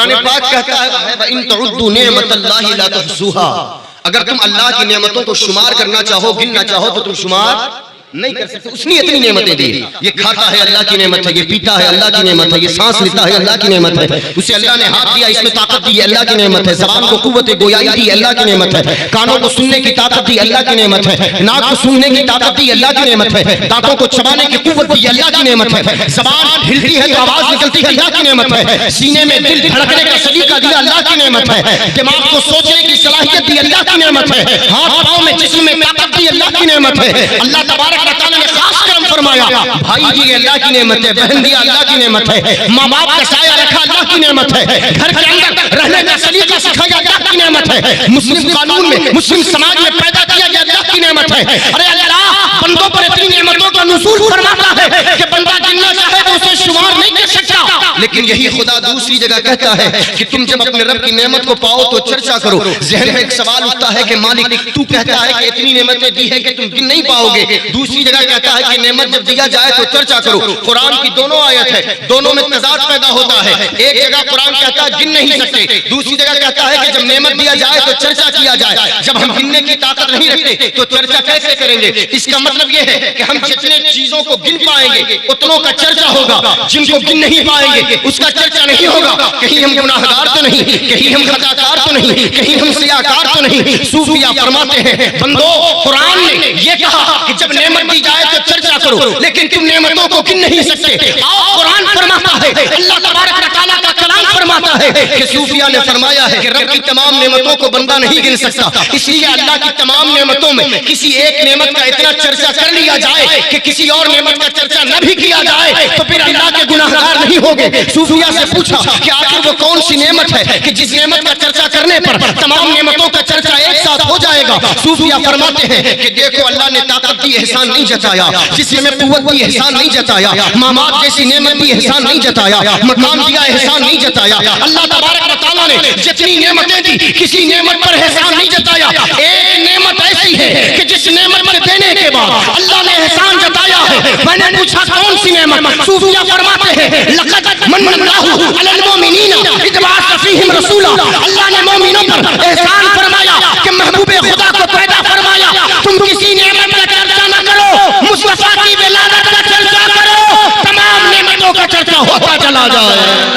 कुरान पाक कहता है इन तउद्दू निअमतल्लाहि ला तुहसूहा, अगर तुम अल्लाह की नेमतों को शुमार करना चाहो, गिनना चाहो तो तुम शुमार नहीं कर सकते। उसने इतनी नेमतें दी। ये खाता है अल्लाह की नेमत है, ये पीता है अल्लाह की नेमत है, ये सांस लेता है अल्लाह की नेमत है, उसे अल्लाह ने हाथ दिया इसमें ताकत दी अल्लाह की नेमत है, ज़बान को कुव्वत गोयाई दी अल्लाह की नेमत है, कानों को सुनने की ताकत दी अल्लाह की नेमत है, नाक को सूंघने की ताकत दी अल्लाह की नेमत है, दांतों को चबाने की कुव्वत दी अल्लाह की नेमत है, ज़बान हिलती है तो आवाज निकलती है अल्लाह की नेमत है, सीने में दिल धड़कने का सलीका दिया अल्लाह की नेमत है, दिमाग को सोचने की सलाहियत दी अल्लाह की नेमत है, हाथ पांव में जिस्म में ताकत दी अल्लाह की नेमत है। अल्लाह तबारक व तआला ने खास करम फरमाया, भाई दी अल्लाह की नेमत है, बहन दी अल्लाह की नेमत है, माँ बाप का साया रखा अल्लाह की नेमत है, घर के अंदर रहने का सलीका सिखाया अल्लाह की नेमत है, मुस्लिम कानून में मुस्लिम समाज में पैदा किया गया अल्लाह की नेमत है। अरे अल्लाह बंदों पर इतनी नेमतों का नुज़ूल फरमाता है कि बंदा गिनना चाहे तो उसे शुमार नहीं कर सकता। लेकिन यही खुदा दूसरी जगह कहता है कि तुम जब अपने रब की नेमत को पाओ तो चर्चा करो। ज़हन में एक सवाल उठता है कि मालिक तू कहता है कि इतनी नेमतें दी है कि तुम गिन नहीं पाओगे, दूसरी जगह कहता है कि नेमत जब दिया जाए तो चर्चा करो। कुरान की दोनों आयत है, दोनों में तजाद पैदा होता है। एक जगह कुरान कहता है गिन नहीं सकते, दूसरी जगह कहता है कि जब नेमत दिया जाए तो चर्चा किया जाए। जब हम गिनने की ताकत नहीं रखते तो चर्चा कैसे करेंगे? इसका मतलब यह है कि हम जितने चीजों को गिन पाएंगे उतनों का चर्चा होगा, जिनको गिन नहीं पाएंगे उसका चर्चा नहीं होगा। कहीं हम गुनाहगार तो नहीं, कहीं हम खताकार तो नहीं, कहीं हम सियाकार तो नहीं। सूफिया फरमाते हैं बंदो कुरान ने ये कहा कि जब नेमत दी जाए तो चर्चा करो, लेकिन तुम नेमतों को गिन नहीं सकते। आओ कुरान फरमाता है, अल्लाह तबारक व तआला का कलाम फरमाता है कि सूफिया ने फरमाया है कि रब की तमाम नेमतों को बंदा नहीं गिन सकता, इसलिए अल्लाह की तमाम नेमतों में किसी एक नेमत का इतना चर्चा कर लिया जाए कि किसी और नेमत का चर्चा न भी किया जाए तो फिर अल्लाह के गुनाहगार नहीं होंगे। सूफिया से पूछा कि आखिर वो कौन सी नेमत है कि जिस नेमत का चर्चा करने पर तमाम नेमतों का चर्चा एक साथ हो जाएगा? सूफिया फरमाते हैं कि देखो अल्लाह ने ताकत दी एहसान नहीं जताया, जिस्म में कुव्वत दी एहसान नहीं जताया, माँ बाप जैसी नेमत दी एहसान नहीं जताया, मकाम दिया एहसान नहीं जताया। अल्लाह तबारक व तआला ने जितनी नेमतें दी किसी नेमत पर एहसान नहीं जताया। एक नेमत ऐसी है कि जिस नेमत में देने के बाद अल्लाह ने एहसान जताया है। मैंने पूछा कौन सी नेमत? सूफिया फरमाते हैं लक़द मन्नल्लाहु अलल मुमिनीना इज़ बअस फ़ीहिम रसूला, अल्लाह ने मोमिनों पर एहसान फरमाया कि महबूबे खुदा को पैदा फरमाया। तुम किसी नेमत का चर्चा न करो, मुस्तफा की विलादत का चर्चा करो, तमाम नेमतों का चर्चा होता चला जाए।